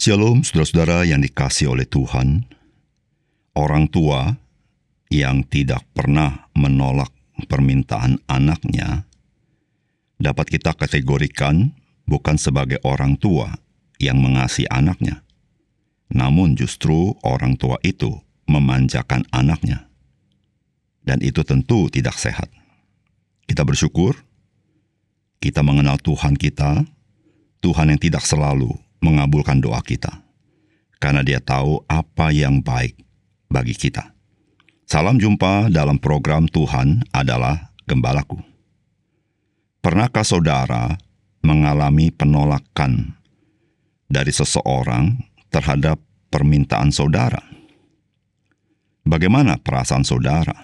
Shalom saudara-saudara yang dikasihi oleh Tuhan. Orang tua yang tidak pernah menolak permintaan anaknya dapat kita kategorikan bukan sebagai orang tua yang mengasihi anaknya, namun justru orang tua itu memanjakan anaknya. Dan itu tentu tidak sehat. Kita bersyukur, kita mengenal Tuhan kita, Tuhan yang tidak selalu mengabulkan doa kita, karena Dia tahu apa yang baik bagi kita. Salam jumpa dalam program Tuhan adalah Gembalaku. Pernahkah saudara mengalami penolakan dari seseorang terhadap permintaan saudara? Bagaimana perasaan saudara?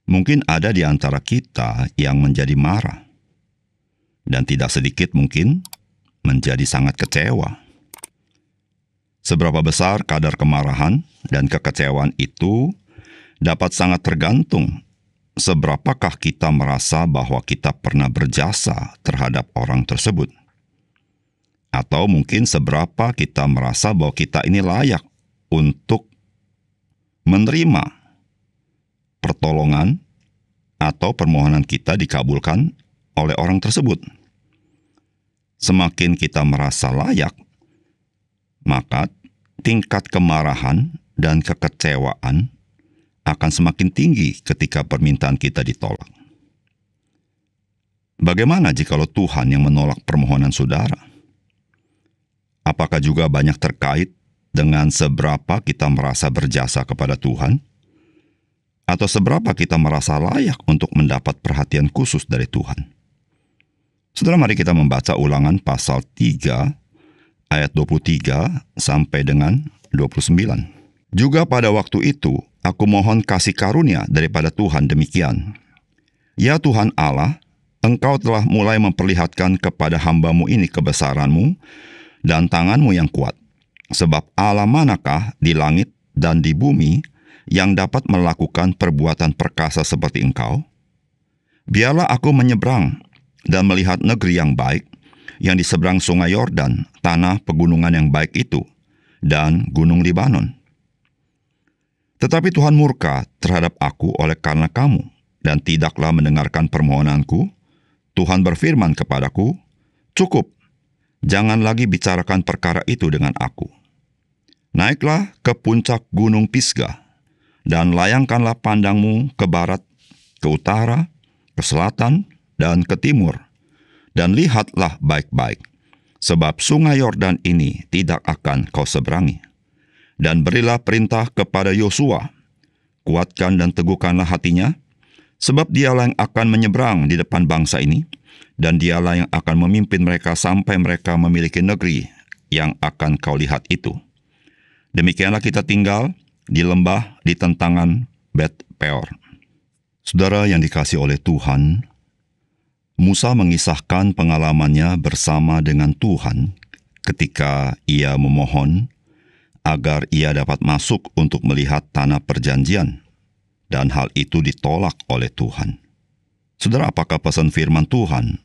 Mungkin ada di antara kita yang menjadi marah, dan tidak sedikit mungkin menjadi sangat kecewa. Seberapa besar kadar kemarahan dan kekecewaan itu dapat sangat tergantung seberapakah kita merasa bahwa kita pernah berjasa terhadap orang tersebut. Atau mungkin seberapa kita merasa bahwa kita ini layak untuk menerima pertolongan atau permohonan kita dikabulkan oleh orang tersebut. Semakin kita merasa layak, maka tingkat kemarahan dan kekecewaan akan semakin tinggi ketika permintaan kita ditolak. Bagaimana jikalau Tuhan yang menolak permohonan saudara? Apakah juga banyak terkait dengan seberapa kita merasa berjasa kepada Tuhan? Atau seberapa kita merasa layak untuk mendapat perhatian khusus dari Tuhan? Saudara, mari kita membaca Ulangan pasal 3 ayat 23 sampai dengan 29. Juga pada waktu itu, aku mohon kasih karunia daripada Tuhan demikian. Ya Tuhan Allah, Engkau telah mulai memperlihatkan kepada hamba-Mu ini kebesaran-Mu dan tangan-Mu yang kuat. Sebab Allah manakah di langit dan di bumi yang dapat melakukan perbuatan perkasa seperti Engkau? Biarlah aku menyeberang dan melihat negeri yang baik, yang di seberang sungai Yordan, tanah pegunungan yang baik itu, dan gunung Libanon. Tetapi Tuhan murka terhadap aku oleh karena kamu, dan tidaklah mendengarkan permohonanku. Tuhan berfirman kepadaku, cukup, jangan lagi bicarakan perkara itu dengan aku. Naiklah ke puncak gunung Pisgah, dan layangkanlah pandangmu ke barat, ke utara, ke selatan, dan ke timur, dan lihatlah baik-baik, sebab sungai Yordan ini tidak akan kau seberangi. Dan berilah perintah kepada Yosua, kuatkan dan teguhkanlah hatinya, sebab dialah yang akan menyeberang di depan bangsa ini, dan dialah yang akan memimpin mereka sampai mereka memiliki negeri yang akan kau lihat itu. Demikianlah kita tinggal di lembah di tentangan Bet Peor. Saudara yang dikasihi oleh Tuhan, Musa mengisahkan pengalamannya bersama dengan Tuhan ketika ia memohon agar ia dapat masuk untuk melihat tanah perjanjian, dan hal itu ditolak oleh Tuhan. Saudara, apakah pesan firman Tuhan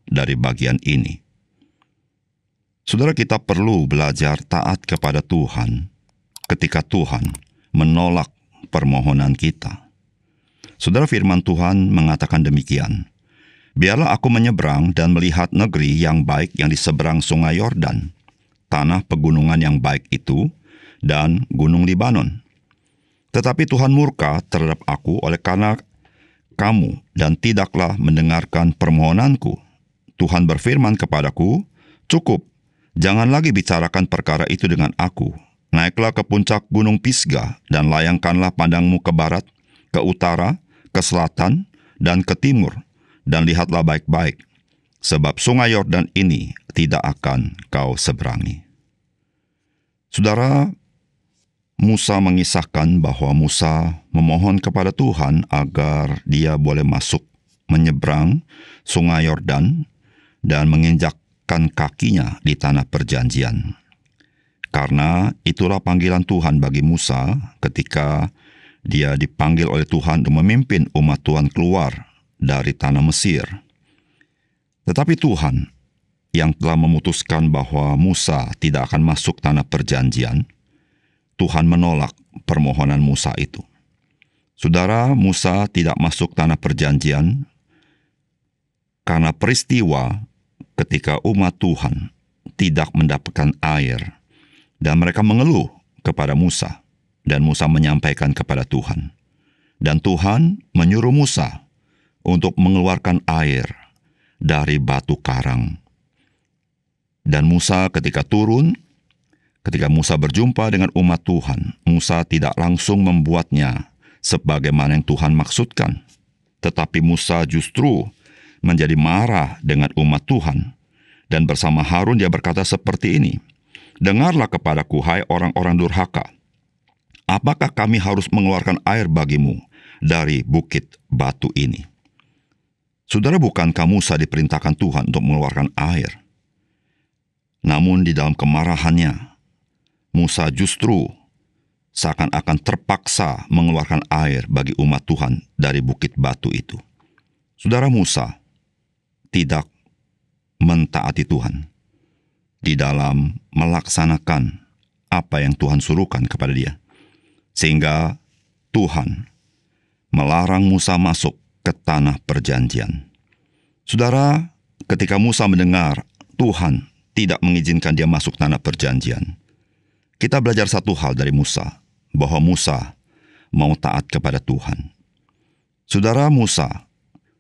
dari bagian ini? Saudara, kita perlu belajar taat kepada Tuhan ketika Tuhan menolak permohonan kita. Saudara, firman Tuhan mengatakan demikian. Biarlah aku menyeberang dan melihat negeri yang baik yang di seberang sungai Yordan, tanah pegunungan yang baik itu, dan gunung Libanon. Tetapi Tuhan murka terhadap aku oleh karena kamu, dan tidaklah mendengarkan permohonanku. Tuhan berfirman kepadaku, cukup, jangan lagi bicarakan perkara itu dengan aku. Naiklah ke puncak gunung Pisgah, dan layangkanlah pandangmu ke barat, ke utara, ke selatan, dan ke timur, dan lihatlah baik-baik, sebab sungai Yordan ini tidak akan kau seberangi. Saudara, Musa mengisahkan bahwa Musa memohon kepada Tuhan agar dia boleh masuk menyeberang sungai Yordan dan menginjakkan kakinya di tanah perjanjian. Karena itulah panggilan Tuhan bagi Musa ketika dia dipanggil oleh Tuhan untuk memimpin umat Tuhan keluar dari tanah Mesir. Tetapi Tuhan yang telah memutuskan bahwa Musa tidak akan masuk tanah perjanjian, Tuhan menolak permohonan Musa itu. Saudara, Musa tidak masuk tanah perjanjian karena peristiwa ketika umat Tuhan tidak mendapatkan air, dan mereka mengeluh kepada Musa, dan Musa menyampaikan kepada Tuhan. Dan Tuhan menyuruh Musa untuk mengeluarkan air dari batu karang. Dan Musa ketika Musa berjumpa dengan umat Tuhan, Musa tidak langsung membuatnya sebagaimana yang Tuhan maksudkan. Tetapi Musa justru menjadi marah dengan umat Tuhan. Dan bersama Harun dia berkata seperti ini, "Dengarlah kepadaku, hai orang-orang durhaka. Apakah kami harus mengeluarkan air bagimu dari bukit batu ini?" Saudara, bukankah Musa diperintahkan Tuhan untuk mengeluarkan air? Namun di dalam kemarahannya, Musa justru seakan-akan terpaksa mengeluarkan air bagi umat Tuhan dari bukit batu itu. Saudara, Musa tidak mentaati Tuhan di dalam melaksanakan apa yang Tuhan suruhkan kepada dia. Sehingga Tuhan melarang Musa masuk ke tanah perjanjian. Saudara, ketika Musa mendengar Tuhan tidak mengizinkan dia masuk tanah perjanjian, kita belajar satu hal dari Musa, bahwa Musa mau taat kepada Tuhan. Saudara, Musa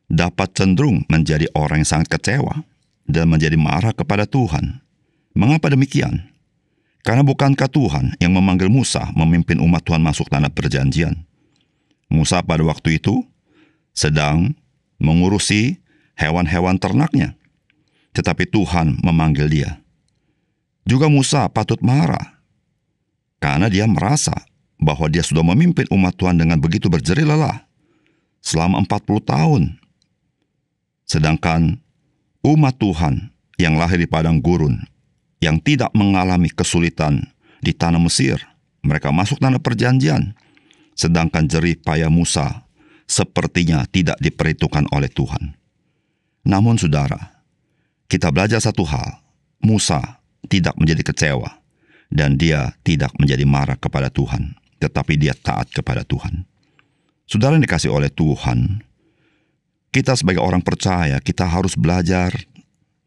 dapat cenderung menjadi orang yang sangat kecewa dan menjadi marah kepada Tuhan. Mengapa demikian? Karena bukankah Tuhan yang memanggil Musa memimpin umat Tuhan masuk tanah perjanjian? Musa pada waktu itu sedang mengurusi hewan-hewan ternaknya, tetapi Tuhan memanggil dia. Juga Musa patut marah, karena dia merasa bahwa dia sudah memimpin umat Tuhan dengan begitu berjerih lelah selama 40 tahun. Sedangkan umat Tuhan yang lahir di padang gurun, yang tidak mengalami kesulitan di tanah Mesir, mereka masuk tanah perjanjian. Sedangkan jerih payah Musa sepertinya tidak diperhitungkan oleh Tuhan. Namun saudara, kita belajar satu hal, Musa tidak menjadi kecewa, dan dia tidak menjadi marah kepada Tuhan, tetapi dia taat kepada Tuhan. Saudara yang dikasihi oleh Tuhan, kita sebagai orang percaya, kita harus belajar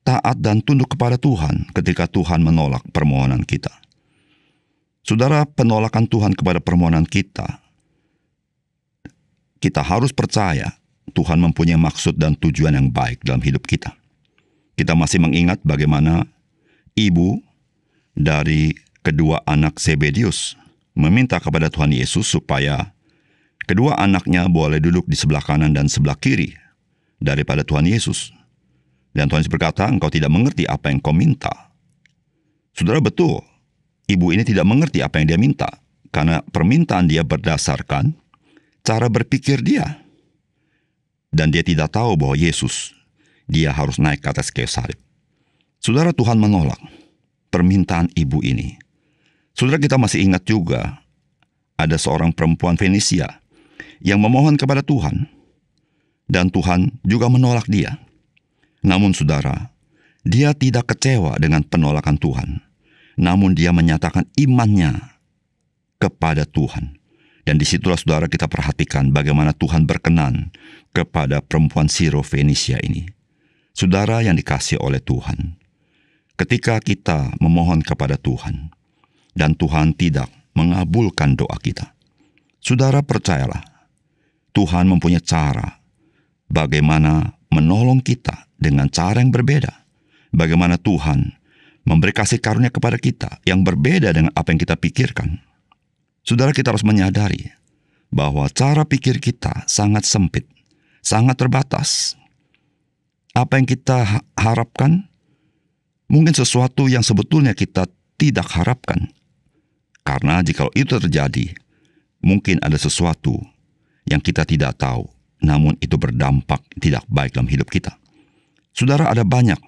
taat dan tunduk kepada Tuhan ketika Tuhan menolak permohonan kita. Saudara, penolakan Tuhan kepada permohonan kita harus percaya Tuhan mempunyai maksud dan tujuan yang baik dalam hidup kita. Kita masih mengingat bagaimana ibu dari kedua anak Zebedius meminta kepada Tuhan Yesus supaya kedua anaknya boleh duduk di sebelah kanan dan sebelah kiri daripada Tuhan Yesus. Dan Tuhan Yesus berkata, "Engkau tidak mengerti apa yang kau minta." Saudara, betul, ibu ini tidak mengerti apa yang dia minta, karena permintaan dia berdasarkan cara berpikir dia. Dan dia tidak tahu bahwa Yesus, dia harus naik ke atas kayu salib. Saudara, Tuhan menolak permintaan ibu ini. Saudara, kita masih ingat juga ada seorang perempuan Fenisia yang memohon kepada Tuhan, dan Tuhan juga menolak dia. Namun saudara, dia tidak kecewa dengan penolakan Tuhan, namun dia menyatakan imannya kepada Tuhan. Dan disitulah saudara kita perhatikan bagaimana Tuhan berkenan kepada perempuan Siro Fenisia ini. Saudara yang dikasihi oleh Tuhan, ketika kita memohon kepada Tuhan, dan Tuhan tidak mengabulkan doa kita, saudara percayalah, Tuhan mempunyai cara bagaimana menolong kita dengan cara yang berbeda. Bagaimana Tuhan memberi kasih karunia kepada kita yang berbeda dengan apa yang kita pikirkan. Saudara, kita harus menyadari bahwa cara pikir kita sangat sempit, sangat terbatas. Apa yang kita harapkan mungkin sesuatu yang sebetulnya kita tidak harapkan. Karena jika itu terjadi, mungkin ada sesuatu yang kita tidak tahu, namun itu berdampak tidak baik dalam hidup kita. Saudara, ada banyak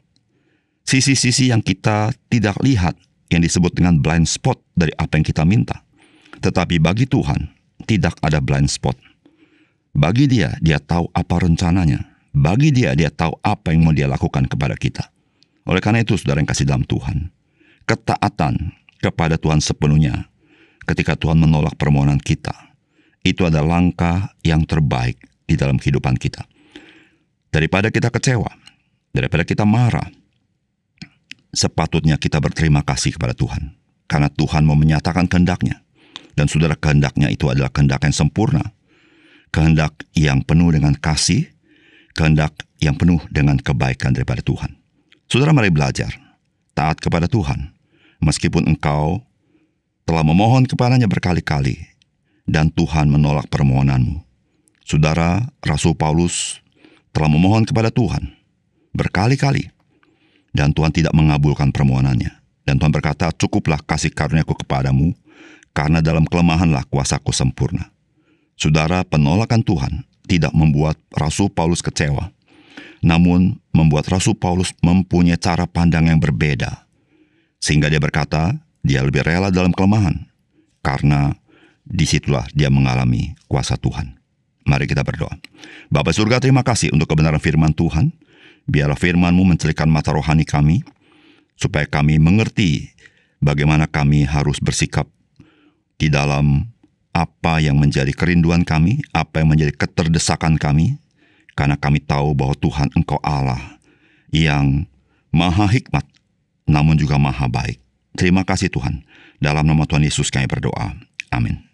sisi-sisi yang kita tidak lihat yang disebut dengan blind spot dari apa yang kita minta. Tetapi bagi Tuhan, tidak ada blind spot. Bagi dia tahu apa rencananya. Bagi dia tahu apa yang mau dia lakukan kepada kita. Oleh karena itu, saudara yang kasih dalam Tuhan, ketaatan kepada Tuhan sepenuhnya ketika Tuhan menolak permohonan kita, itu adalah langkah yang terbaik di dalam kehidupan kita. Daripada kita kecewa, daripada kita marah, sepatutnya kita berterima kasih kepada Tuhan, karena Tuhan mau menyatakan kehendak-Nya. Dan saudara, kehendak-Nya itu adalah kehendak yang sempurna, kehendak yang penuh dengan kasih, kehendak yang penuh dengan kebaikan daripada Tuhan. Saudara, mari belajar taat kepada Tuhan, meskipun engkau telah memohon kepadanya berkali-kali, dan Tuhan menolak permohonanmu. Saudara, Rasul Paulus telah memohon kepada Tuhan berkali-kali, dan Tuhan tidak mengabulkan permohonannya. Dan Tuhan berkata, cukuplah kasih karunia-Ku kepadamu, karena dalam kelemahanlah kuasa-Ku sempurna. Saudara, penolakan Tuhan tidak membuat Rasul Paulus kecewa, namun membuat Rasul Paulus mempunyai cara pandang yang berbeda, sehingga dia berkata, dia lebih rela dalam kelemahan, karena disitulah dia mengalami kuasa Tuhan. Mari kita berdoa. Bapa surga, terima kasih untuk kebenaran firman Tuhan. Biarlah firman-Mu mencelikan mata rohani kami, supaya kami mengerti bagaimana kami harus bersikap di dalam apa yang menjadi kerinduan kami, apa yang menjadi keterdesakan kami, karena kami tahu bahwa Tuhan, Engkau Allah yang maha hikmat, namun juga maha baik. Terima kasih Tuhan. Dalam nama Tuhan Yesus kami berdoa. Amin.